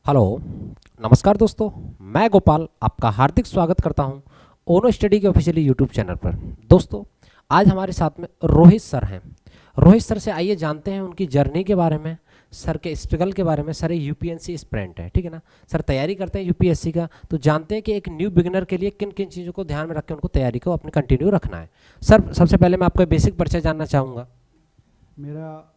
Hello. नमस्कार दोस्तों, मैं गोपाल आपका हार्दिक स्वागत करता हूं ओनो स्टडी के ऑफिशियली यूट्यूब चैनल पर। दोस्तों, आज हमारे साथ में रोहित सर हैं। रोहित सर से आइए जानते हैं उनकी जर्नी के बारे में, सर के स्ट्रगल के बारे में। सर यूपीएससी एस्पिरेंट है, ठीक है ना सर, तैयारी करते हैं यूपीएससी का। तो जानते हैं कि एक न्यू बिगिनर के लिए किन किन चीज़ों को ध्यान में रख के उनको तैयारी को अपने कंटिन्यू रखना है। सर, सबसे पहले मैं आपका बेसिक परिचय जानना चाहूँगा। मेरा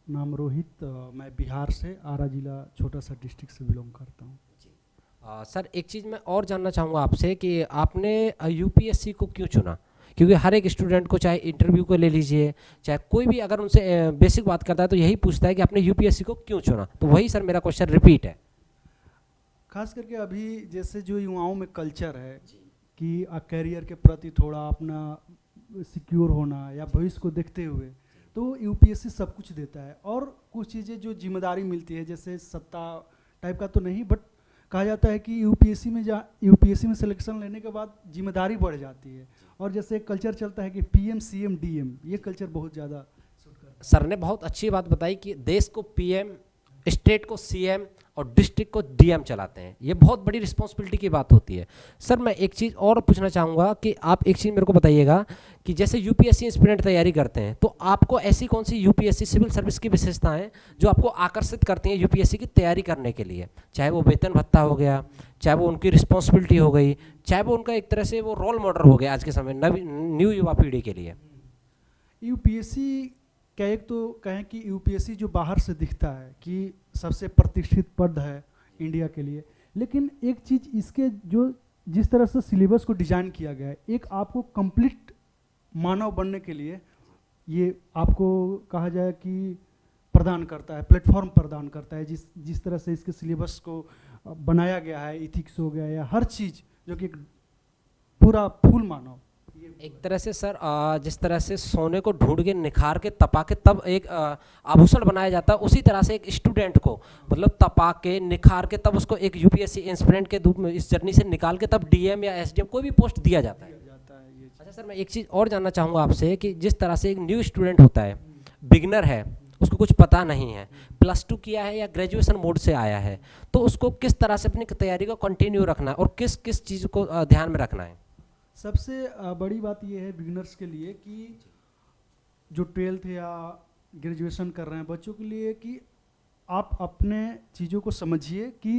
नाम रोहित, मैं बिहार से आरा जिला छोटा सा डिस्ट्रिक्ट से बिलोंग करता हूँ। सर, एक चीज़ मैं और जानना चाहूँगा आपसे कि आपने यूपीएससी को क्यों चुना? क्योंकि हर एक स्टूडेंट को, चाहे इंटरव्यू को ले लीजिए, चाहे कोई भी अगर उनसे बेसिक बात करता है तो यही पूछता है कि आपने यूपीएससी को क्यों चुना। तो वही सर मेरा क्वेश्चन रिपीट है। खास करके अभी जैसे जो युवाओं में कल्चर है कि करियर के प्रति थोड़ा अपना सिक्योर होना या भविष्य को देखते हुए तो यूपीएससी सब कुछ देता है। और कुछ चीज़ें जो जिम्मेदारी मिलती है, जैसे सत्ता टाइप का तो नहीं, बट कहा जाता है कि यूपीएससी में सिलेक्शन लेने के बाद जिम्मेदारी बढ़ जाती है। और जैसे एक कल्चर चलता है कि पीएम सीएम डीएम, ये कल्चर बहुत ज़्यादा सूट करता है। सर ने बहुत अच्छी बात बताई कि देश को पीएम, स्टेट को सीएम और डिस्ट्रिक्ट को डीएम चलाते हैं। ये बहुत बड़ी रिस्पॉन्सिबिलिटी की बात होती है। सर, मैं एक चीज़ और पूछना चाहूँगा कि आप एक चीज़ मेरे को बताइएगा कि जैसे यूपीएससी एस्पिरेंट तैयारी करते हैं तो आपको ऐसी कौन सी यूपीएससी सिविल सर्विस की विशेषताएं जो आपको आकर्षित करती हैं यूपीएससी की तैयारी करने के लिए? चाहे वो वेतन भत्ता हो गया, चाहे वो उनकी रिस्पॉन्सिबिलिटी हो गई, चाहे वो उनका एक तरह से वो रोल मॉडल हो गया आज के समय न्यू युवा पीढ़ी के लिए। यूपीएससी क्या, एक तो कहें कि यूपीएससी जो बाहर से दिखता है कि सबसे प्रतिष्ठित पद है इंडिया के लिए, लेकिन एक चीज़ इसके जो जिस तरह से सिलेबस को डिजाइन किया गया है, एक आपको कंप्लीट मानव बनने के लिए ये आपको कहा जाए कि प्रदान करता है, प्लेटफॉर्म प्रदान करता है। जिस जिस तरह से इसके सिलेबस को बनाया गया है, इथिक्स हो गया या हर चीज़ जो कि एक पूरा फूल मानव। एक तरह से सर, जिस तरह से सोने को ढूंढ के निखार के तपा के तब एक आभूषण बनाया जाता है, उसी तरह से एक स्टूडेंट को मतलब तपा के निखार के तब उसको एक यूपीएससी एस्पिरेंट के रूप में इस जर्नी से निकाल के तब डीएम या एसडीएम कोई भी पोस्ट दिया जाता है। अच्छा सर, मैं एक चीज़ और जानना चाहूँगा आपसे कि जिस तरह से एक न्यू स्टूडेंट होता है, बिगनर है, उसको कुछ पता नहीं है, +2 किया है या ग्रेजुएशन मोड से आया है, तो उसको किस तरह से अपनी तैयारी को कंटिन्यू रखना है और किस किस चीज़ को ध्यान में रखना है? सबसे बड़ी बात यह है बिगिनर्स के लिए कि जो 12th या ग्रेजुएशन कर रहे हैं बच्चों के लिए कि आप अपने चीज़ों को समझिए कि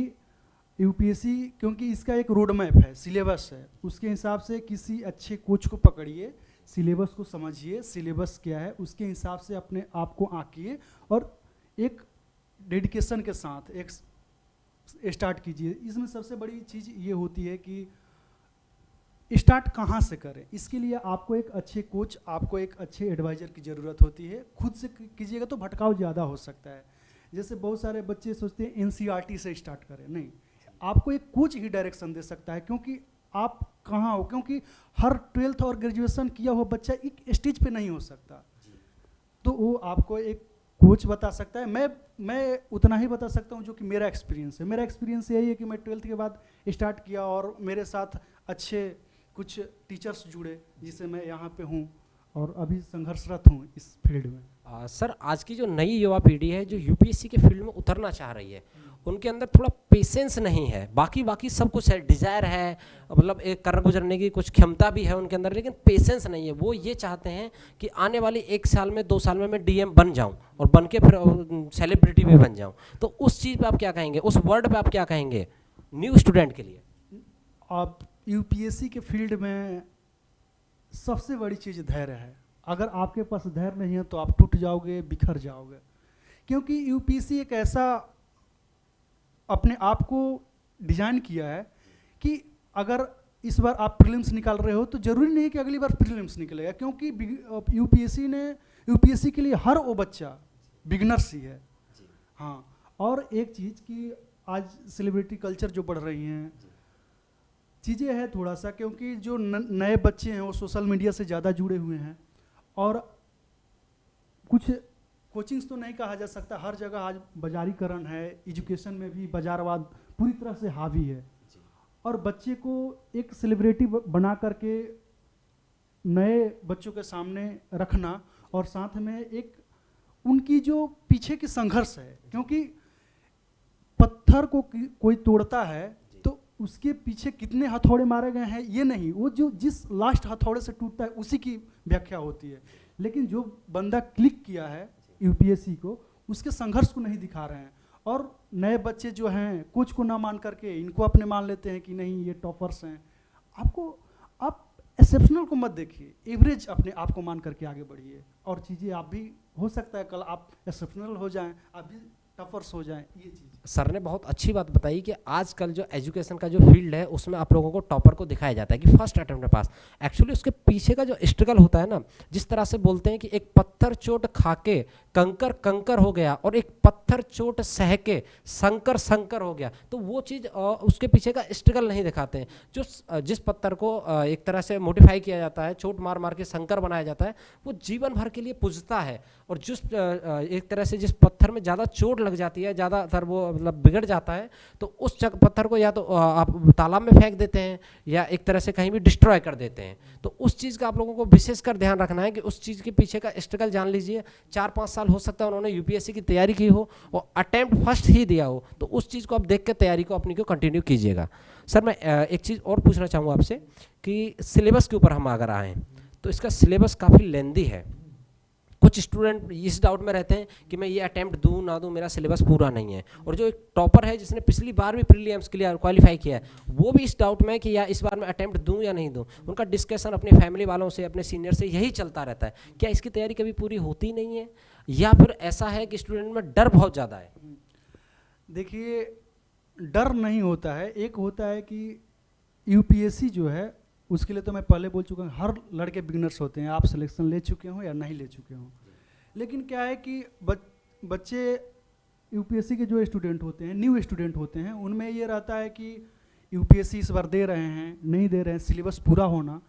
यूपीएससी, क्योंकि इसका एक रोड मैप है, सिलेबस है, उसके हिसाब से किसी अच्छे कोच को पकड़िए, सिलेबस को समझिए, सिलेबस क्या है उसके हिसाब से अपने आप को आंकिए और एक डेडिकेशन के साथ एक स्टार्ट कीजिए। इसमें सबसे बड़ी चीज़ ये होती है कि स्टार्ट कहाँ से करें। इसके लिए आपको एक अच्छे कोच, आपको एक अच्छे एडवाइज़र की ज़रूरत होती है। खुद से कीजिएगा तो भटकाव ज़्यादा हो सकता है। जैसे बहुत सारे बच्चे सोचते हैं एनसीईआरटी से स्टार्ट करें, नहीं, आपको एक कोच ही डायरेक्शन दे सकता है, क्योंकि आप कहाँ हो, क्योंकि हर 12th और ग्रेजुएशन किया हुआ बच्चा एक स्टेज पे नहीं हो सकता, तो वो आपको एक कोच बता सकता है। मैं उतना ही बता सकता हूँ जो कि मेरा एक्सपीरियंस है। मेरा एक्सपीरियंस यही है कि मैं 12th के बाद स्टार्ट किया और मेरे साथ अच्छे कुछ टीचर्स जुड़े जिससे मैं यहाँ पे हूँ और अभी संघर्षरत हूँ इस फील्ड में। सर, आज की जो नई युवा पीढ़ी है जो यूपीएससी के फील्ड में उतरना चाह रही है, उनके अंदर थोड़ा पेशेंस नहीं है। बाकी सब कुछ है, डिज़ायर है, मतलब एक कर गुजरने की कुछ क्षमता भी है उनके अंदर, लेकिन पेशेंस नहीं है। वो ये चाहते हैं कि आने वाली 1 साल में 2 साल में मैं डीएम बन जाऊं और बन के फिर सेलिब्रिटी भी बन जाऊं। तो उस चीज़ पे आप क्या कहेंगे, उस वर्ड पे आप क्या कहेंगे न्यू स्टूडेंट के लिए? आप यूपीएससी के फील्ड में सबसे बड़ी चीज़ धैर्य है। अगर आपके पास धैर्य नहीं है तो आप टूट जाओगे, बिखर जाओगे, क्योंकि यूपीएससी एक ऐसा अपने आप को डिजाइन किया है कि अगर इस बार आप प्रीलिम्स निकाल रहे हो तो ज़रूरी नहीं कि अगली बार प्रीलिम्स निकलेगा, क्योंकि यूपीएससी के लिए हर वो बच्चा बिगनर्स ही है। हाँ, और एक चीज़ कि आज सेलिब्रिटी कल्चर जो बढ़ रही हैं चीज़ें है थोड़ा सा, क्योंकि जो नए बच्चे हैं वो सोशल मीडिया से ज़्यादा जुड़े हुए हैं और कुछ कोचिंग्स तो नहीं कहा जा सकता, हर जगह आज बाजारीकरण है, एजुकेशन में भी बाजारवाद पूरी तरह से हावी है। और बच्चे को एक सेलिब्रिटी बना करके नए बच्चों के सामने रखना और साथ में एक उनकी जो पीछे की संघर्ष है, क्योंकि पत्थर को कोई तोड़ता है तो उसके पीछे कितने हथौड़े मारे गए हैं ये नहीं, वो जो जिस लास्ट हथौड़े से टूटता है उसी की व्याख्या होती है। लेकिन जो बंदा क्लिक किया है यूपीएससी को, उसके संघर्ष को नहीं दिखा रहे हैं। और नए बच्चे जो हैं कोच को ना मान करके इनको अपने मान लेते हैं कि नहीं ये टॉपर्स हैं। आप एक्सेप्शनल को मत देखिए, एवरेज अपने आप को मान करके आगे बढ़िए, और चीज़ें आप भी हो सकता है कल आप एक्सेप्शनल हो जाएं, आप भी टफर्स हो जाएं, ये चीज़। सर ने बहुत अच्छी बात बताई कि आजकल जो एजुकेशन का जो फील्ड है उसमें आप लोगों को टॉपर को दिखाया जाता है कि फर्स्ट अटेम्प्ट में पास। एक्चुअली उसके पीछे का जो स्ट्रगल होता है ना, जिस तरह से बोलते हैं कि एक पत्थर चोट खा के कंकर कंकर हो गया और एक पत्थर चोट सह के संकर संकर हो गया, तो वो चीज़ उसके पीछे का स्ट्रगल नहीं दिखाते हैं। जिस पत्थर को एक तरह से मॉडिफाई किया जाता है, चोट मार मार के संकर बनाया जाता है, वो जीवन भर के लिए पुजता है। और जिस एक तरह से जिस पत्थर में ज़्यादा चोट लग जाती है, ज़्यादातर वो मतलब बिगड़ जाता है, तो उस पत्थर को या तो आप तालाब में फेंक देते हैं या एक तरह से कहीं भी डिस्ट्रॉय कर देते हैं। तो उस चीज़ का आप लोगों को विशेषकर ध्यान रखना है कि उस चीज़ के पीछे का स्ट्रगल जान लीजिए। 4-5 साल हो सकता है उन्होंने यूपीएससी की तैयारी की हो और अटेम्प्ट फर्स्ट ही दिया हो, तो उस चीज़ को आप देख के तैयारी को अपनी को कंटिन्यू कीजिएगा। सर मैं एक चीज़ और पूछना चाहूँगा आपसे कि सिलेबस के ऊपर हम अगर आएँ तो इसका सिलेबस काफ़ी लेंदी है। कुछ स्टूडेंट इस डाउट में रहते हैं कि मैं ये अटेम्प्ट दूं ना दूं, मेरा सिलेबस पूरा नहीं है। और जो एक टॉपर है जिसने पिछली बार भी प्रीलिम्स के लिए क्वालिफाई किया है, वो भी इस डाउट में है कि या इस बार मैं अटेम्प्ट दूं या नहीं दूं। उनका डिस्कशन अपनी फैमिली वालों से, अपने सीनियर से यही चलता रहता है। क्या इसकी तैयारी कभी पूरी होती नहीं है, या फिर ऐसा है कि स्टूडेंट में डर बहुत ज़्यादा है? देखिए, डर नहीं होता है। एक होता है कि यूपीएससी जो है उसके लिए तो मैं पहले बोल चुका हूँ, हर लड़के बिगिनर्स होते हैं, आप सिलेक्शन ले चुके हो या नहीं ले चुके हो। लेकिन क्या है कि बच्चे यूपीएससी के जो स्टूडेंट होते हैं, न्यू स्टूडेंट होते हैं, उनमें ये रहता है कि यूपीएससी इस बार दे रहे हैं, नहीं दे रहे हैं, सिलेबस पूरा होना।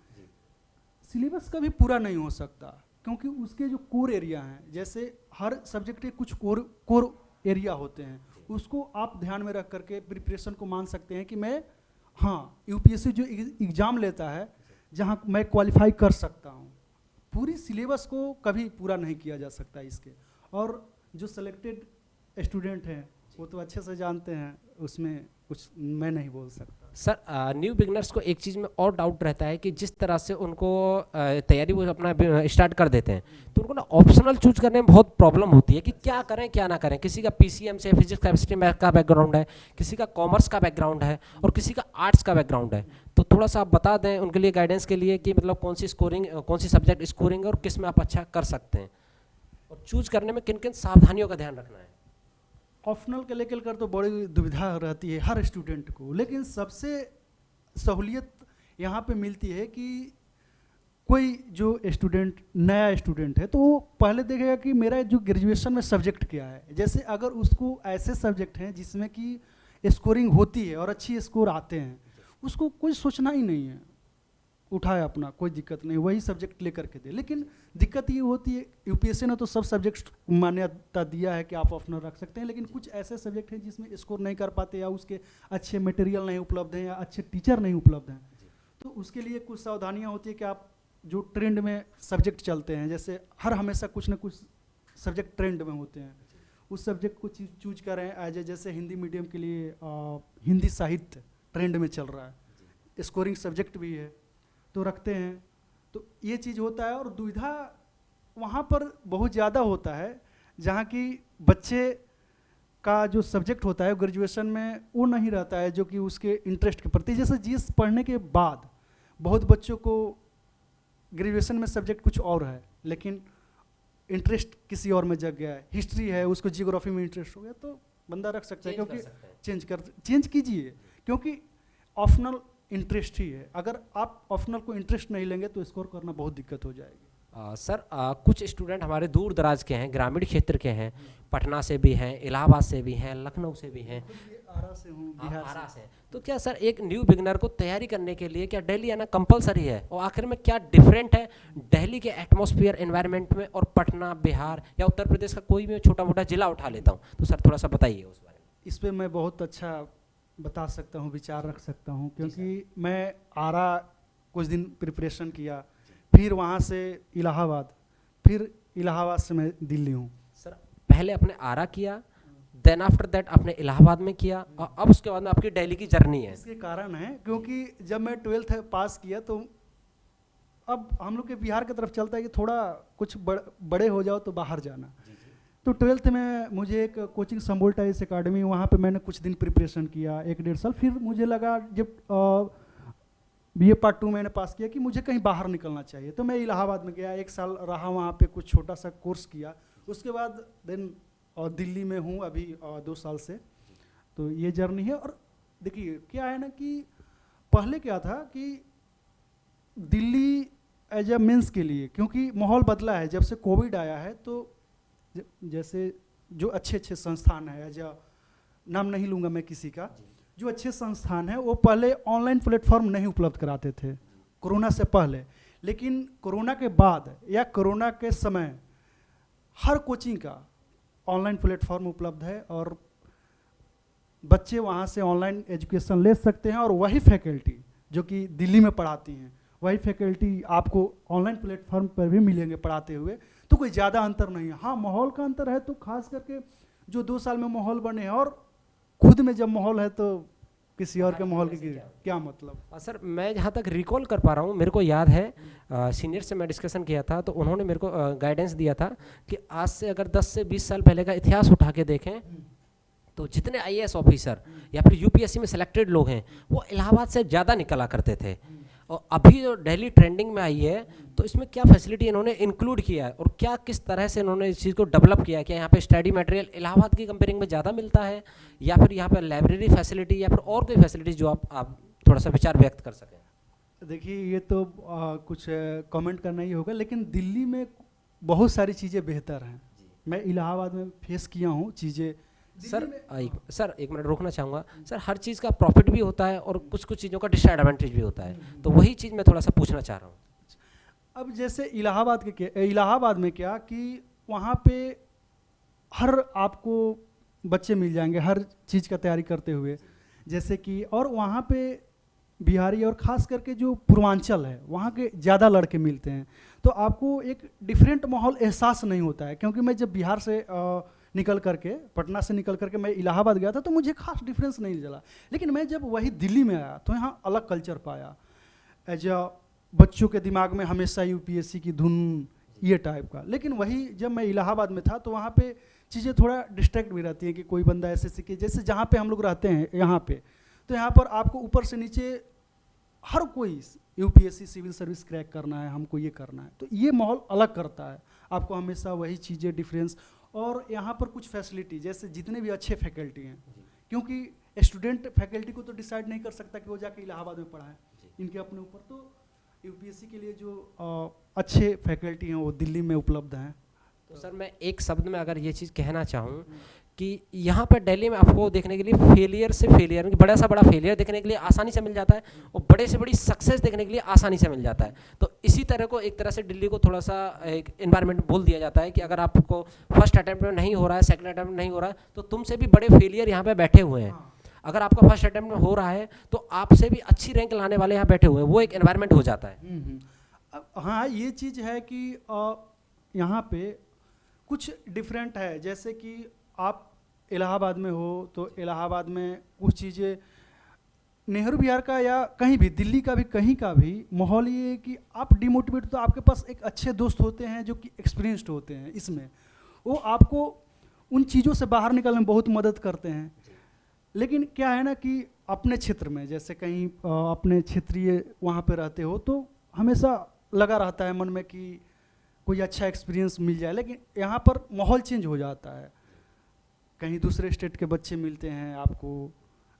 सिलेबस कभी पूरा नहीं हो सकता, क्योंकि उसके जो कोर एरिया हैं, जैसे हर सब्जेक्ट के कुछ कोर एरिया होते हैं, उसको आप ध्यान में रख करके प्रिपरेशन को मान सकते हैं कि मैं, हाँ, यूपीएससी जो एग्ज़ाम लेता है जहाँ मैं क्वालिफाई कर सकता हूँ। पूरी सिलेबस को कभी पूरा नहीं किया जा सकता इसके। और जो सेलेक्टेड स्टूडेंट हैं वो तो अच्छे से जानते हैं, उसमें कुछ मैं नहीं बोल सकता। सर न्यू बिगनर्स को एक चीज़ में और डाउट रहता है कि जिस तरह से उनको तैयारी वो अपना स्टार्ट कर देते हैं, तो उनको ना ऑप्शनल चूज करने में बहुत प्रॉब्लम होती है कि क्या करें क्या ना करें। किसी का पीसीएम से फिजिक्स केमिस्ट्री का बैकग्राउंड है, किसी का कॉमर्स का बैकग्राउंड है और किसी का आर्ट्स का बैकग्राउंड है। तो थोड़ा सा आप बता दें उनके लिए, गाइडेंस के लिए, कि मतलब कौन सी सब्जेक्ट स्कोरिंग और किस में आप अच्छा कर सकते हैं, और चूज करने में किन किन सावधानियों का ध्यान रखना है। ऑप्शनल के लेकर कर तो बड़ी दुविधा रहती है हर स्टूडेंट को, लेकिन सबसे सहूलियत यहाँ पे मिलती है कि कोई जो स्टूडेंट नया स्टूडेंट है तो वो पहले देखेगा कि मेरा जो ग्रेजुएशन में सब्जेक्ट क्या है। जैसे अगर उसको ऐसे सब्जेक्ट हैं जिसमें कि स्कोरिंग होती है और अच्छी स्कोर आते हैं, उसको कोई सोचना ही नहीं है, उठाए अपना, कोई दिक्कत नहीं, वही सब्जेक्ट लेकर के दे। लेकिन दिक्कत ये होती है, यूपीएससी ने तो सब सब्जेक्ट मान्यता दिया है कि आप ऑप्शनल रख सकते हैं, लेकिन कुछ ऐसे सब्जेक्ट हैं जिसमें स्कोर नहीं कर पाते, या उसके अच्छे मटेरियल नहीं उपलब्ध हैं, या अच्छे टीचर नहीं उपलब्ध हैं। तो उसके लिए कुछ सावधानियाँ होती है कि आप जो ट्रेंड में सब्जेक्ट चलते हैं, जैसे हर हमेशा कुछ ना कुछ सब्जेक्ट ट्रेंड में होते हैं, उस सब्जेक्ट को चूज करें। जैसे हिंदी मीडियम के लिए हिंदी साहित्य ट्रेंड में चल रहा है, स्कोरिंग सब्जेक्ट भी है, तो रखते हैं। तो ये चीज़ होता है। और दुविधा वहाँ पर बहुत ज़्यादा होता है जहाँ की बच्चे का जो सब्जेक्ट होता है ग्रेजुएशन में वो नहीं रहता है जो कि उसके इंटरेस्ट के प्रति। जैसे जीएस पढ़ने के बाद बहुत बच्चों को ग्रेजुएशन में सब्जेक्ट कुछ और है, लेकिन इंटरेस्ट किसी और में जग गया है, हिस्ट्री है, उसको जियोग्राफी में इंटरेस्ट हो गया, तो बंदा रख सकता है, क्योंकि चेंज कीजिए, क्योंकि ऑप्शनल इंटरेस्ट ही है। अगर आप ऑप्शनल को इंटरेस्ट नहीं लेंगे तो स्कोर करना बहुत दिक्कत हो जाएगी। सर कुछ स्टूडेंट हमारे दूर दराज के हैं, ग्रामीण क्षेत्र के हैं, पटना से भी हैं, इलाहाबाद से भी हैं, लखनऊ से भी हैं, आरा से हूँ, बिहार से। तो क्या सर एक न्यू बिगनर को तैयारी करने के लिए क्या दिल्ली आना कंपलसरी है, और आखिर में क्या डिफरेंट है दिल्ली के एटमॉस्फेयर एनवायरनमेंट में और पटना, बिहार या उत्तर प्रदेश का कोई भी छोटा मोटा जिला उठा लेता हूँ, तो सर थोड़ा सा बताइए उस बारे में। इस पर मैं बहुत अच्छा बता सकता हूँ, विचार रख सकता हूँ, क्योंकि मैं आरा कुछ दिन प्रिपरेशन किया, फिर वहाँ से इलाहाबाद, फिर इलाहाबाद से मैं दिल्ली हूँ। सर पहले अपने आरा किया, देन आफ्टर दैट आपने इलाहाबाद में किया और अब उसके बाद में आपकी दिल्ली की जर्नी है। इसके कारण है क्योंकि जब मैं 12th पास किया तो अब हम लोग के बिहार की तरफ चलता है कि थोड़ा कुछ बड़े हो जाओ तो बाहर जाना। तो 12th में मुझे एक कोचिंग संबोल्टाइस एकेडमी, वहाँ पे मैंने कुछ दिन प्रिपरेशन किया 1-1.5 साल। फिर मुझे लगा जब BA पार्ट 2 मैंने पास किया कि मुझे कहीं बाहर निकलना चाहिए, तो मैं इलाहाबाद में गया, 1 साल रहा वहाँ पे, कुछ छोटा सा कोर्स किया। उसके बाद देन दिल्ली में हूँ अभी 2 साल से। तो ये जर्नी है। और देखिए क्या है ना कि पहले क्या था कि दिल्ली एज ए मीन्स के लिए, क्योंकि माहौल बदला है जब से कोविड आया है, तो जैसे जो अच्छे अच्छे संस्थान है, एज अ नाम नहीं लूँगा मैं किसी का, जो अच्छे संस्थान हैं वो पहले ऑनलाइन प्लेटफॉर्म नहीं उपलब्ध कराते थे कोरोना से पहले। लेकिन कोरोना के बाद या कोरोना के समय हर कोचिंग का ऑनलाइन प्लेटफॉर्म उपलब्ध है और बच्चे वहाँ से ऑनलाइन एजुकेशन ले सकते हैं। और वही फैकल्टी जो कि दिल्ली में पढ़ाती हैं, वही फैकल्टी आपको ऑनलाइन प्लेटफॉर्म पर भी मिलेंगे पढ़ाते हुए। तो कोई ज़्यादा अंतर नहीं है। हाँ, माहौल का अंतर है, तो खास करके जो 2 साल में माहौल बने हैं, और खुद में जब माहौल है तो किसी और के माहौल की क्या मतलब। सर मैं जहाँ तक रिकॉल कर पा रहा हूँ, मेरे को याद है सीनियर से मैं डिस्कशन किया था तो उन्होंने मेरे को गाइडेंस दिया था कि आज से अगर 10 से 20 साल पहले का इतिहास उठा के देखें तो जितने IAS ऑफिसर या फिर UPSC में सिलेक्टेड लोग हैं वो इलाहाबाद से ज़्यादा निकला करते थे। और अभी जो दिल्ली ट्रेंडिंग में आई है तो इसमें क्या फैसिलिटी इन्होंने इंक्लूड किया है और क्या किस तरह से इन्होंने इस चीज़ को डेवलप किया है? क्या यहाँ पे स्टडी मटेरियल इलाहाबाद की कंपेयरिंग में ज़्यादा मिलता है या फिर यहाँ पे लाइब्रेरी फैसिलिटी या फिर और कोई फैसिलिटी जो आप थोड़ा सा विचार व्यक्त कर सकें? देखिए ये तो कुछ कमेंट करना ही होगा, लेकिन दिल्ली में बहुत सारी चीज़ें बेहतर हैं। मैं इलाहाबाद में फेस किया हूँ चीज़ें। सर एक मिनट रोकना चाहूँगा सर। हर चीज़ का प्रॉफिट भी होता है और कुछ कुछ चीज़ों का डिसएडवांटेज भी होता है, तो वही चीज़ मैं थोड़ा सा पूछना चाह रहा हूँ। अब जैसे इलाहाबाद में क्या कि वहाँ पे हर आपको बच्चे मिल जाएंगे हर चीज़ का तैयारी करते हुए, जैसे कि, और वहाँ पे बिहारी और ख़ास करके जो पूर्वांचल है वहाँ के ज़्यादा लड़के मिलते हैं, तो आपको एक डिफरेंट माहौल एहसास नहीं होता है। क्योंकि मैं जब बिहार से निकल करके, पटना से निकल करके मैं इलाहाबाद गया था तो मुझे खास डिफरेंस नहीं चला। लेकिन मैं जब वही दिल्ली में आया तो यहाँ अलग कल्चर पाया। एज अ बच्चों के दिमाग में हमेशा UPSC की धुन, ये टाइप का। लेकिन वही जब मैं इलाहाबाद में था तो वहाँ पे चीज़ें थोड़ा डिस्ट्रैक्ट भी रहती हैं कि कोई बंदा ऐसे सीखे, जैसे जहाँ पे हम लोग रहते हैं यहाँ पे, तो यहाँ पर आपको ऊपर से नीचे हर कोई UPSC सिविल सर्विस क्रैक करना है, हमको ये करना है, तो ये माहौल अलग करता है आपको हमेशा वही चीज़ें डिफरेंस। और यहाँ पर कुछ फैसिलिटी, जैसे जितने भी अच्छे फैकल्टी हैं, क्योंकि स्टूडेंट फैकल्टी को तो डिसाइड नहीं कर सकता कि वो जाके इलाहाबाद में पढ़ाए, इनके अपने ऊपर। तो UPSC के लिए जो अच्छे फैकल्टी हैं वो दिल्ली में उपलब्ध हैं। तो सर मैं एक शब्द में अगर ये चीज़ कहना चाहूँ कि यहाँ पर दिल्ली में आपको देखने के लिए फेलियर से फेलियर, बड़ा सा बड़ा फेलियर देखने के लिए आसानी से मिल जाता है और बड़े से बड़ी सक्सेस देखने के लिए आसानी से मिल जाता है। तो इसी तरह को एक तरह से दिल्ली को थोड़ा सा एक एनवायरनमेंट बोल दिया जाता है कि अगर आपको फर्स्ट अटैम्प्ट में नहीं हो रहा है, सेकंड अटैम्प्ट में नहीं हो रहा है, तो तुमसे भी बड़े फेलियर यहाँ पे बैठे हुए हैं। अगर आपका फर्स्ट अटैम्प्ट में हो रहा है तो आपसे भी अच्छी रैंक लाने वाले यहाँ बैठे हुए हैं, वो एक एनवायरनमेंट हो जाता है। हाँ, ये चीज़ है कि यहाँ पे कुछ डिफरेंट है। जैसे कि आप इलाहाबाद में हो तो इलाहाबाद में कुछ चीज़ें, नेहरू बिहार का या कहीं भी दिल्ली का भी कहीं का भी माहौल ये है कि आप डिमोटिवेट, तो आपके पास एक अच्छे दोस्त होते हैं जो कि एक्सपीरियंस्ड होते हैं इसमें, वो आपको उन चीज़ों से बाहर निकलने में बहुत मदद करते हैं। लेकिन क्या है ना कि अपने क्षेत्र में, जैसे कहीं अपने क्षेत्रीय वहाँ पे रहते हो तो हमेशा लगा रहता है मन में कि कोई अच्छा एक्सपीरियंस मिल जाए। लेकिन यहाँ पर माहौल चेंज हो जाता है, कहीं दूसरे स्टेट के बच्चे मिलते हैं आपको,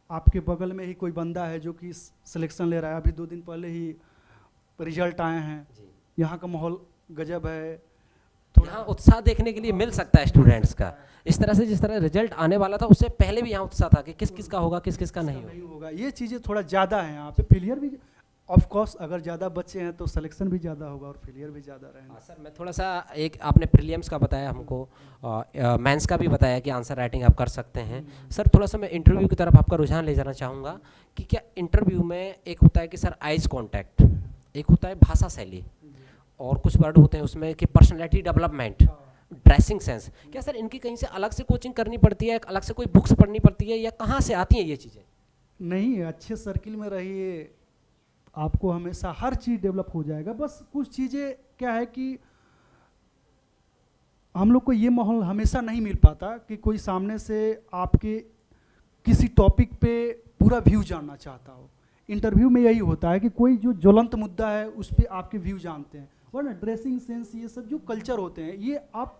आपके बगल में ही कोई बंदा है जो कि सिलेक्शन ले रहा है, अभी 2 दिन पहले ही रिजल्ट आए हैं, यहाँ का माहौल गजब है। यहाँ उत्साह देखने के लिए मिल सकता है स्टूडेंट्स का, इस तरह से जिस तरह रिजल्ट आने वाला था उससे पहले भी यहाँ उत्साह था कि किस किस का होगा, किस किस का नहीं होगा। ये चीज़ें थोड़ा ज़्यादा है यहाँ पे। फेलियर भी ऑफ कोर्स, अगर ज़्यादा बच्चे हैं तो सिलेक्शन भी ज़्यादा होगा और फेलियर भी ज़्यादा रहेगा। सर मैं थोड़ा सा, एक आपने प्रीलिम्स का बताया हमको, मेंस का भी बताया कि आंसर राइटिंग आप कर सकते हैं। सर थोड़ा सा मैं इंटरव्यू की तरफ आपका रुझान ले जाना चाहूँगा कि क्या इंटरव्यू में एक होता है कि सर आइज कॉन्टैक्ट, एक होता है भाषा शैली, और कुछ वर्ड होते हैं उसमें कि पर्सनैलिटी डेवलपमेंट, ड्रेसिंग सेंस, क्या सर इनकी कहीं से अलग से कोचिंग करनी पड़ती है, अलग से कोई बुक्स पढ़नी पड़ती है, या कहाँ से आती हैं ये चीज़ें? नहीं, अच्छे सर्किल में रहिए, आपको हमेशा हर चीज़ डेवलप हो जाएगा। बस कुछ चीज़ें क्या है कि हम लोग को ये माहौल हमेशा नहीं मिल पाता कि कोई सामने से आपके किसी टॉपिक पे पूरा व्यू जानना चाहता हो। इंटरव्यू में यही होता है कि कोई जो ज्वलंत मुद्दा है उस पर आपके व्यू जानते हैं, वरना ड्रेसिंग सेंस ये सब जो कल्चर होते हैं ये आप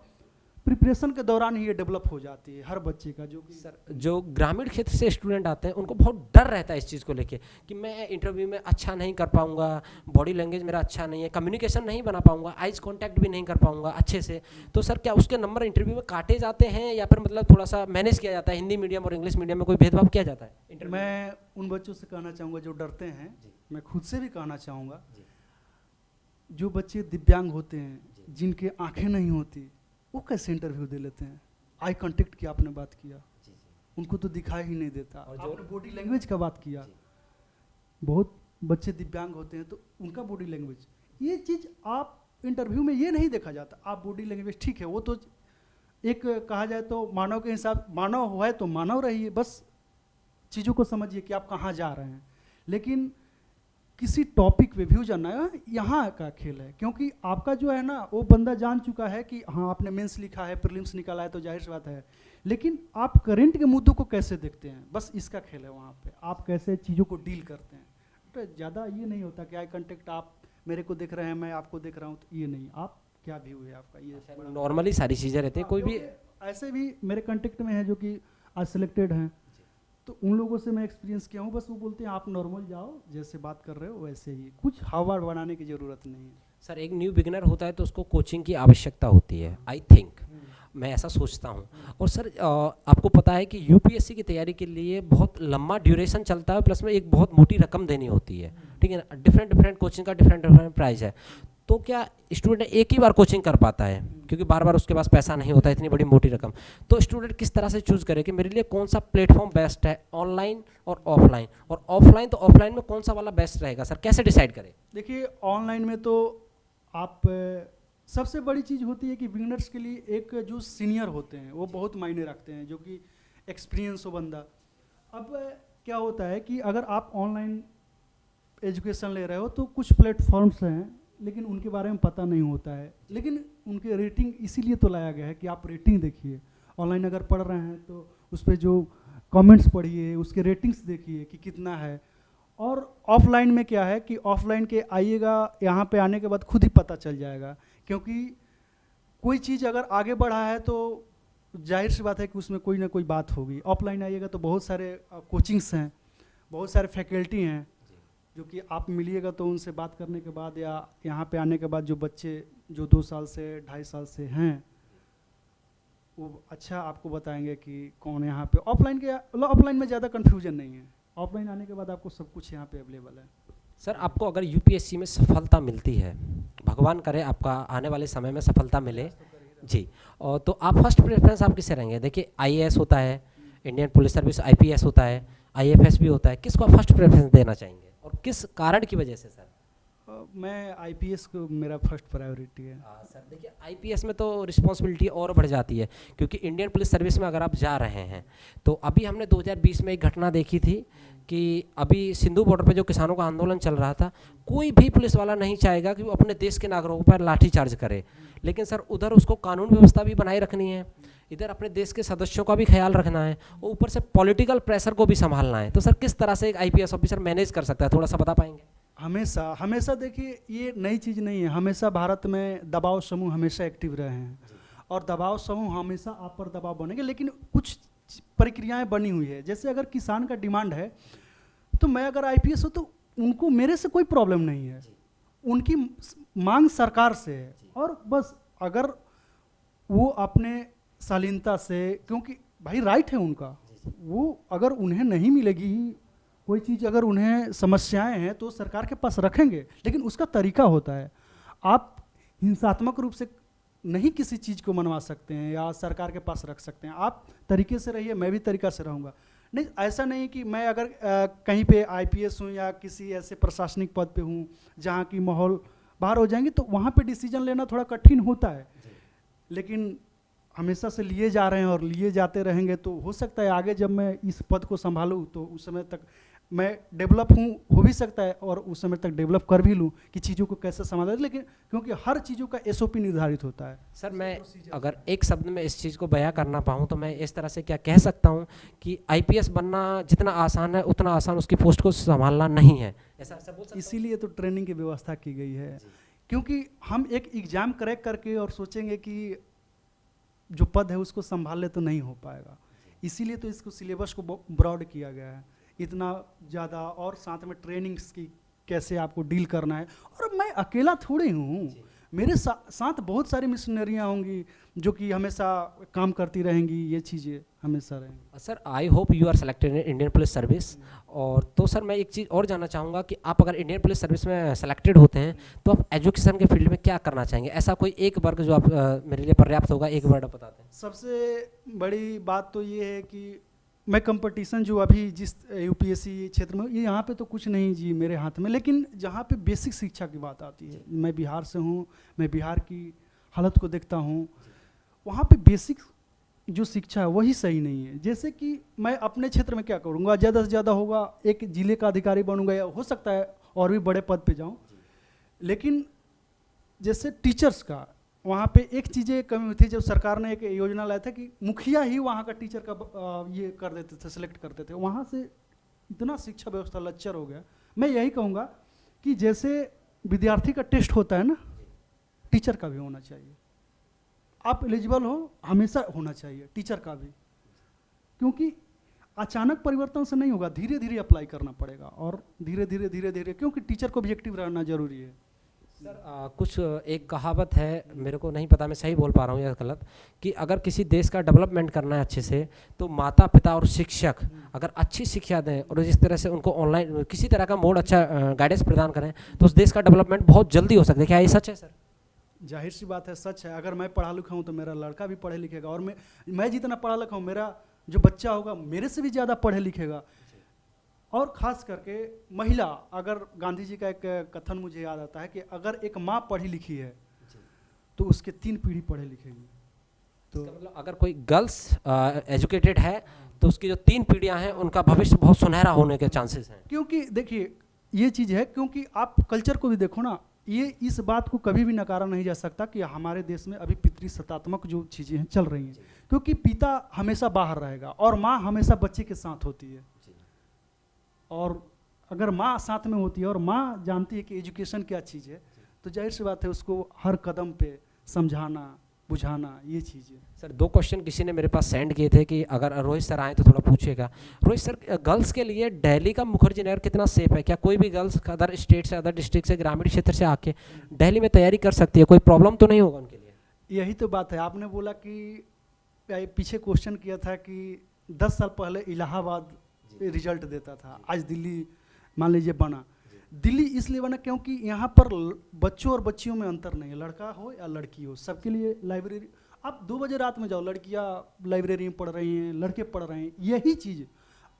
प्रिपरेशन के दौरान ही ये डेवलप हो जाती है हर बच्चे का। जो कि सर जो ग्रामीण क्षेत्र से स्टूडेंट आते हैं उनको बहुत डर रहता है इस चीज़ को लेके कि मैं इंटरव्यू में अच्छा नहीं कर पाऊंगा, बॉडी लैंग्वेज मेरा अच्छा नहीं है, कम्युनिकेशन नहीं बना पाऊंगा, आइज कांटेक्ट भी नहीं कर पाऊंगा अच्छे से। तो सर क्या उसके नंबर इंटरव्यू में काटे जाते हैं, या फिर मतलब थोड़ा सा मैनेज किया जाता है? हिंदी मीडियम और इंग्लिश मीडियम में कोई भेदभाव किया जाता है इंटरव्यू? मैं उन बच्चों से कहना चाहूँगा जो डरते हैं, मैं खुद से भी कहना चाहूँगा, जो बच्चे दिव्यांग होते हैं जिनके आंखें नहीं होती वो कैसे इंटरव्यू दे लेते हैं? आई कांटेक्ट की आपने बात किया, उनको तो दिखाई ही नहीं देता। और जो आपने बॉडी लैंग्वेज का बात किया, बहुत बच्चे दिव्यांग होते हैं तो उनका बॉडी लैंग्वेज, ये चीज़ आप इंटरव्यू में ये नहीं देखा जाता। आप बॉडी लैंग्वेज ठीक है, वो तो एक कहा जाए तो मानव के हिसाब, मानव है तो मानव रहिए, बस चीज़ों को समझिए कि आप कहाँ जा रहे हैं। लेकिन किसी टॉपिक पे व्यू जानना है, यहाँ का खेल है, क्योंकि आपका जो है ना वो बंदा जान चुका है कि हाँ आपने मेंस लिखा है, प्रीलिम्स निकाला है, तो जाहिर सी बात है। लेकिन आप करंट के मुद्दों को कैसे देखते हैं, बस इसका खेल है वहाँ पे, आप कैसे चीज़ों को डील करते हैं। तो ज़्यादा ये नहीं होता कि आई कांटेक्ट आप मेरे को देख रहे हैं, मैं आपको देख रहा हूँ, तो ये नहीं, आप क्या व्यू है आपका, ये नॉर्मली सारी चीज़ें रहती हैं। कोई भी ऐसे भी मेरे कांटेक्ट में है जो कि आज सिलेक्टेड हैं, तो उन लोगों से मैं एक्सपीरियंस किया हूँ, बस वो बोलते हैं आप नॉर्मल जाओ, जैसे बात कर रहे हो वैसे ही, कुछ हवा बनाने की ज़रूरत नहीं है। सर एक न्यू बिगिनर होता है तो उसको कोचिंग की आवश्यकता होती है, आई थिंक, मैं ऐसा सोचता हूँ। और सर आपको पता है कि यूपीएससी की तैयारी के लिए बहुत लंबा ड्यूरेशन चलता है, प्लस में एक बहुत मोटी रकम देनी होती है, ठीक है ना? डिफरेंट कोचिंग का डिफरेंट प्राइस है। तो क्या स्टूडेंट एक ही बार कोचिंग कर पाता है, क्योंकि बार बार उसके पास पैसा नहीं होता इतनी बड़ी मोटी रकम? तो स्टूडेंट किस तरह से चूज़ करे कि मेरे लिए कौन सा प्लेटफॉर्म बेस्ट है, ऑनलाइन और ऑफलाइन, और ऑफलाइन तो ऑफलाइन में कौन सा वाला बेस्ट रहेगा सर, कैसे डिसाइड करें? देखिए ऑनलाइन में तो आप सबसे बड़ी चीज़ होती है कि बिगिनर्स के लिए एक जो सीनियर होते हैं वो बहुत मायने रखते हैं, जो कि एक्सपीरियंस हो बंदा। अब क्या होता है कि अगर आप ऑनलाइन एजुकेशन ले रहे हो तो कुछ प्लेटफॉर्म्स हैं लेकिन उनके बारे में पता नहीं होता है, लेकिन उनके रेटिंग इसीलिए तो लाया गया है कि आप रेटिंग देखिए। ऑनलाइन अगर पढ़ रहे हैं तो उस पर जो कमेंट्स पढ़िए, उसके रेटिंग्स देखिए कि कितना है। और ऑफलाइन में क्या है कि ऑफलाइन के आइएगा, यहाँ पे आने के बाद खुद ही पता चल जाएगा, क्योंकि कोई चीज़ अगर आगे बढ़ा है तो जाहिर सी बात है कि उसमें कोई ना कोई बात होगी। ऑफलाइन आइएगा तो बहुत सारे कोचिंग्स हैं, बहुत सारे फैकल्टी हैं, जो कि आप मिलिएगा तो उनसे बात करने के बाद या यहाँ पे आने के बाद जो बच्चे जो 2 साल से 2.5 साल से हैं वो अच्छा आपको बताएंगे कि कौन यहाँ पे। ऑफलाइन में ज़्यादा कन्फ्यूजन नहीं है, ऑफलाइन आने के बाद आपको सब कुछ यहाँ पे अवेलेबल है। सर आपको अगर यूपीएससी में सफलता मिलती है, भगवान करे आपका आने वाले समय में सफलता मिले जी, और तो आप फर्स्ट प्रेफरेंस आप किससे रहेंगे? देखिए आईएएस होता है, इंडियन पुलिस सर्विस, आईपीएस होता है, आईएफएस भी होता है, किसको आप फर्स्ट प्रेफरेंस देना चाहेंगे और किस कारण की वजह से सर? मैं आईपीएस को मेरा फर्स्ट प्रायोरिटी है। सर देखिए आईपीएस में तो रिस्पॉन्सिबिलिटी और बढ़ जाती है, क्योंकि इंडियन पुलिस सर्विस में अगर आप जा रहे हैं तो अभी हमने 2020 में एक घटना देखी थी कि अभी सिंधु बॉर्डर पे जो किसानों का आंदोलन चल रहा था, कोई भी पुलिस वाला नहीं चाहेगा कि वो अपने देश के नागरिकों पर लाठीचार्ज करे, लेकिन सर उधर उसको कानून व्यवस्था भी बनाए रखनी है, इधर अपने देश के सदस्यों का भी ख्याल रखना है, और ऊपर से पॉलिटिकल प्रेशर को भी संभालना है। तो सर किस तरह से एक आईपीएस ऑफिसर मैनेज कर सकता है, थोड़ा सा बता पाएंगे? हमेशा देखिए ये नई चीज़ नहीं है, हमेशा भारत में दबाव समूह हमेशा एक्टिव रहे हैं और दबाव समूह हमेशा आप पर दबाव बनेंगे, लेकिन कुछ प्रक्रियाएं बनी हुई है। जैसे अगर किसान का डिमांड है तो मैं अगर आईपीएस हो तो उनको मेरे से कोई प्रॉब्लम नहीं है, उनकी मांग सरकार से है, और बस अगर वो अपने शालीनता से, क्योंकि भाई राइट है उनका, वो अगर उन्हें नहीं मिलेगी कोई चीज़, अगर उन्हें समस्याएं हैं तो सरकार के पास रखेंगे, लेकिन उसका तरीका होता है। आप हिंसात्मक रूप से नहीं किसी चीज़ को मनवा सकते हैं या सरकार के पास रख सकते हैं। आप तरीके से रहिए, मैं भी तरीका से रहूँगा। नहीं, ऐसा नहीं कि मैं अगर कहीं पे आईपीएस हूँ या किसी ऐसे प्रशासनिक पद पे हूँ जहाँ की माहौल बाहर हो जाएंगे तो वहाँ पे डिसीजन लेना थोड़ा कठिन होता है, लेकिन हमेशा से लिए जा रहे हैं और लिए जाते रहेंगे, तो हो सकता है आगे जब मैं इस पद को संभालूं तो उस समय तक मैं डेवलप हो भी सकता है और उस समय तक डेवलप कर भी लूं कि चीज़ों को कैसे संभाला, लेकिन क्योंकि हर चीज़ों का एसओपी निर्धारित होता है। सर मैं अगर एक शब्द में इस चीज़ को बयां करना पाऊँ तो मैं इस तरह से क्या कह सकता हूँ कि आईपीएस बनना जितना आसान है उतना आसान उसकी पोस्ट को संभालना नहीं है, ऐसा बोल सकता हूं? इसीलिए तो ट्रेनिंग की व्यवस्था की गई है, क्योंकि हम एक एग्ज़ाम क्रैक करके और सोचेंगे कि जो पद है उसको संभाल ले तो नहीं हो पाएगा। इसीलिए तो इसको सिलेबस को ब्रॉड किया गया है इतना ज़्यादा, और साथ में ट्रेनिंग्स की कैसे आपको डील करना है। और मैं अकेला थोड़ी हूँ, मेरे साथ बहुत सारी मिशनरियाँ होंगी जो कि हमेशा काम करती रहेंगी, ये चीज़ें हमेशा रहेंगी। Sir I hope you are selected in Indian Police Service. और तो सर मैं एक चीज़ और जानना चाहूँगा कि आप अगर इंडियन पुलिस सर्विस में सेलेक्टेड होते हैं तो आप एजुकेशन के फील्ड में क्या करना चाहेंगे? ऐसा कोई एक वर्ग जो आप मेरे लिए पर्याप्त होगा, एक वर्ड आप बताते हैं। सबसे बड़ी बात तो ये है कि मैं कंपटीशन जो अभी जिस यूपीएससी क्षेत्र में, ये यहाँ पे तो कुछ नहीं जी मेरे हाथ में, लेकिन जहाँ पे बेसिक शिक्षा की बात आती है, मैं बिहार से हूँ, मैं बिहार की हालत को देखता हूँ, वहाँ पे बेसिक जो शिक्षा है वही सही नहीं है। जैसे कि मैं अपने क्षेत्र में क्या करूँगा, ज़्यादा से ज़्यादा होगा एक जिले का अधिकारी बनूंगा, या हो सकता है और भी बड़े पद पे जाऊँ, लेकिन जैसे टीचर्स का वहाँ पे एक चीज़ें कमी हुई थी जब सरकार ने एक योजना लाया था कि मुखिया ही वहाँ का टीचर का ये कर देते थे, सेलेक्ट करते थे। वहाँ से इतना शिक्षा व्यवस्था लच्चर हो गया। मैं यही कहूँगा कि जैसे विद्यार्थी का टेस्ट होता है ना, टीचर का भी होना चाहिए। आप एलिजिबल हो हमेशा होना चाहिए टीचर का भी, क्योंकि अचानक परिवर्तन से नहीं होगा, धीरे धीरे अप्लाई करना पड़ेगा और धीरे धीरे क्योंकि टीचर को भी एक्टिव रहना जरूरी है। सर कुछ एक कहावत है, मेरे को नहीं पता मैं सही बोल पा रहा हूँ या गलत, कि अगर किसी देश का डेवलपमेंट करना है अच्छे से तो माता पिता और शिक्षक अगर अच्छी शिक्षा दें और जिस तरह से उनको ऑनलाइन किसी तरह का मोड अच्छा गाइडेंस प्रदान करें तो उस देश का डेवलपमेंट बहुत जल्दी हो सकता है। क्या ये सच है सर? जाहिर सी बात है, सच है। अगर मैं पढ़ा लिखा हूँ तो मेरा लड़का भी पढ़े लिखेगा, और मैं जितना पढ़ा लिखा हूँ मेरा जो बच्चा होगा मेरे से भी ज़्यादा पढ़े लिखेगा। और ख़ास करके महिला, अगर गांधी जी का एक कथन मुझे याद आता है कि अगर एक माँ पढ़ी लिखी है तो उसके 3 पीढ़ी पढ़े लिखेगी। तो मतलब अगर कोई गर्ल्स एजुकेटेड है तो उसकी जो 3 पीढ़ियां हैं उनका भविष्य बहुत सुनहरा होने के चांसेस हैं। क्योंकि देखिए ये चीज़ है, क्योंकि आप कल्चर को भी देखो ना, ये इस बात को कभी भी नकारा नहीं जा सकता कि हमारे देश में अभी पितृसत्तात्मक जो चीज़ें हैं चल रही हैं, क्योंकि पिता हमेशा बाहर रहेगा और माँ हमेशा बच्चे के साथ होती है। और अगर माँ साथ में होती है और माँ जानती है कि एजुकेशन क्या चीज़ है, तो जाहिर सी बात है उसको हर कदम पे समझाना बुझाना ये चीज़ है। सर 2 क्वेश्चन किसी ने मेरे पास सेंड किए थे कि अगर रोहित सर आए तो थोड़ा पूछेगा। रोहित सर, गर्ल्स के लिए दिल्ली का मुखर्जी नगर कितना सेफ है? क्या कोई भी गर्ल्स अदर स्टेट से, अदर डिस्ट्रिक्ट से, ग्रामीण क्षेत्र से आके दिल्ली में तैयारी कर सकती है? कोई प्रॉब्लम तो नहीं होगा उनके लिए? यही तो बात है। आपने बोला कि पीछे क्वेश्चन किया था कि 10 साल पहले इलाहाबाद रिजल्ट देता था, आज दिल्ली मान लीजिए बना। दिल्ली इसलिए बना क्योंकि यहाँ पर बच्चों और बच्चियों में अंतर नहीं है, लड़का हो या लड़की हो, सबके लिए लाइब्रेरी। आप 2 बजे रात में जाओ, लड़कियाँ लाइब्रेरी में पढ़ रही हैं, लड़के पढ़ रहे हैं। यही चीज़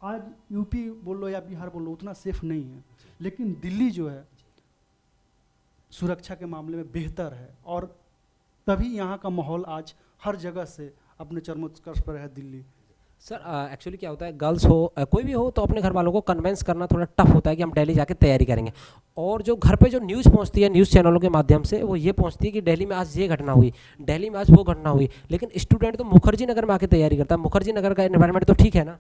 आज यूपी बोल लो या बिहार बोल लो उतना सेफ नहीं है, लेकिन दिल्ली जो है सुरक्षा के मामले में बेहतर है, और तभी यहाँ का माहौल आज हर जगह से अपने चरमोत्कर्ष पर है दिल्ली। सर एक्चुअली क्या होता है, गर्ल्स हो कोई भी हो तो अपने घर वालों को कन्विंस करना थोड़ा टफ होता है कि हम दिल्ली जाके तैयारी करेंगे, और जो घर पे जो न्यूज़ पहुंचती है न्यूज़ चैनलों के माध्यम से वो ये पहुंचती है कि दिल्ली में आज ये घटना हुई, दिल्ली में आज वो घटना हुई, लेकिन स्टूडेंट तो मुखर्जी नगर में आके तैयारी करता है। मुखर्जी नगर का एनवायरनमेंट तो ठीक है ना?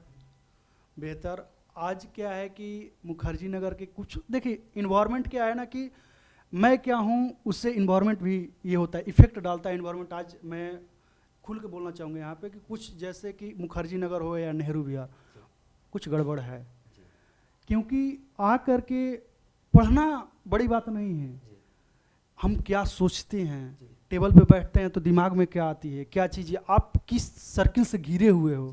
बेहतर आज क्या है कि मुखर्जी नगर के कुछ देखिए इन्वायरमेंट क्या है ना, कि मैं क्या हूँ उससे इन्वायरमेंट भी ये होता है, इफेक्ट डालता है इन्वायरमेंट। आज मैं खुल के बोलना चाहूँगा यहाँ पे कि कुछ जैसे कि मुखर्जी नगर हो या नेहरू विहार, कुछ गड़बड़ है, क्योंकि आ करके पढ़ना बड़ी बात नहीं है, हम क्या सोचते हैं, टेबल पे बैठते हैं तो दिमाग में क्या आती है, क्या चीज़ें, आप किस सर्किल से घिरे हुए हो।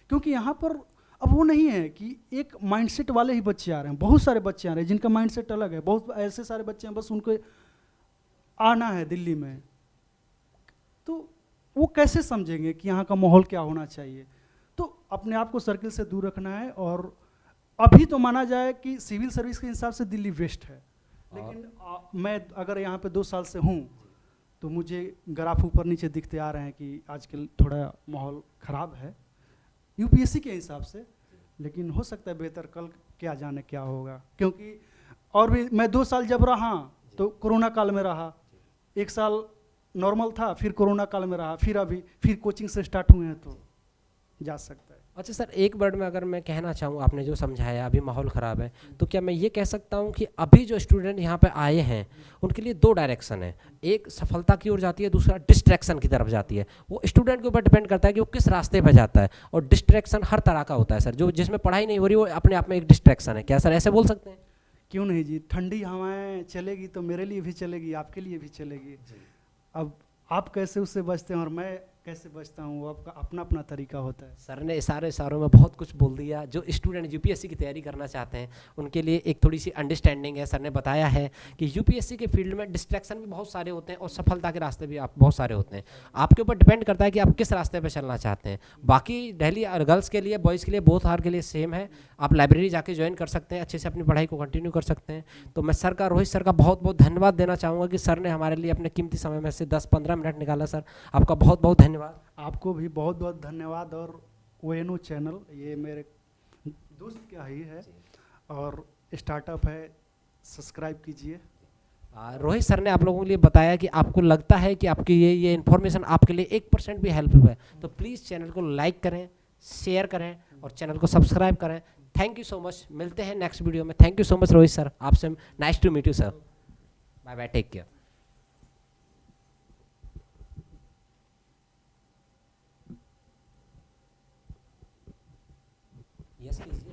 क्योंकि यहाँ पर अब वो नहीं है कि एक माइंडसेट वाले ही बच्चे आ रहे हैं, बहुत सारे बच्चे आ रहे हैं जिनका माइंडसेट अलग है, बहुत ऐसे सारे बच्चे हैं बस उनको आना है दिल्ली में, तो वो कैसे समझेंगे कि यहाँ का माहौल क्या होना चाहिए। तो अपने आप को सर्किल से दूर रखना है, और अभी तो माना जाए कि सिविल सर्विस के हिसाब से दिल्ली बेस्ट है, लेकिन मैं अगर यहाँ पे 2 साल से हूँ तो मुझे ग्राफ ऊपर नीचे दिखते आ रहे हैं कि आजकल थोड़ा माहौल ख़राब है यूपीएससी के हिसाब से, लेकिन हो सकता है बेहतर, कल क्या जाने क्या होगा। क्योंकि और भी मैं 2 साल जब रहा तो कोरोना काल में रहा, 1 साल नॉर्मल था, फिर कोरोना काल में रहा, फिर अभी फिर कोचिंग से स्टार्ट हुए हैं, तो जा सकता है। अच्छा सर, एक वर्ड में अगर मैं कहना चाहूँ, आपने जो समझाया अभी माहौल ख़राब है, तो क्या मैं ये कह सकता हूँ कि अभी जो स्टूडेंट यहाँ पे आए हैं उनके लिए 2 डायरेक्शन है, एक सफलता की ओर जाती है, दूसरा डिस्ट्रैक्शन की तरफ जाती है। वो स्टूडेंट के ऊपर डिपेंड करता है कि वो किस रास्ते पर जाता है, और डिस्ट्रैक्शन हर तरह का होता है सर। जो जिसमें पढ़ाई नहीं हो रही वो अपने आप में एक डिस्ट्रैक्शन है, क्या सर ऐसे बोल सकते हैं? क्यों नहीं जी, ठंडी हवाएं चलेगी तो मेरे लिए भी चलेगी, आपके लिए भी चलेगी। अब आप कैसे उससे बचते हैं और मैं कैसे बचता हूँ, वो आपका अपना अपना तरीका होता है। सर ने इशारों में बहुत कुछ बोल दिया। जो स्टूडेंट यूपीएससी की तैयारी करना चाहते हैं उनके लिए एक थोड़ी सी अंडरस्टैंडिंग है। सर ने बताया है कि यूपीएससी के फील्ड में डिस्ट्रैक्शन भी बहुत सारे होते हैं और सफलता के रास्ते भी आप बहुत सारे होते हैं। आपके ऊपर डिपेंड करता है कि आप किस रास्ते पर चलना चाहते हैं। बाकी दिल्ली गर्ल्स के लिए, बॉयज़ के लिए, बोथ आर के लिए सेम है। आप लाइब्रेरी जाके ज्वाइन कर सकते हैं, अच्छे से अपनी पढ़ाई को कंटिन्यू कर सकते हैं। तो मैं सर का, रोहित सर का बहुत बहुत धन्यवाद देना चाहूँगा कि सर ने हमारे लिए अपने कीमती समय में से 10-15 मिनट निकाला। सर आपका बहुत बहुत धन्यवाद। आपको भी बहुत बहुत धन्यवाद। और ONO चैनल ये मेरे दोस्त का ही है और स्टार्टअप है, सब्सक्राइब कीजिए। रोहित सर ने आप लोगों के लिए बताया कि आपको लगता है कि आपकी ये इन्फॉर्मेशन आपके लिए 1% भी हेल्पफुल है तो प्लीज़ चैनल को लाइक करें, शेयर करें और चैनल को सब्सक्राइब करें। Thank you so much. मिलते हैं नेक्स्ट वीडियो में। Thank you so much Rohit sir, आपसे nice to meet you sir. Bye bye, take care. Yes कीजिए।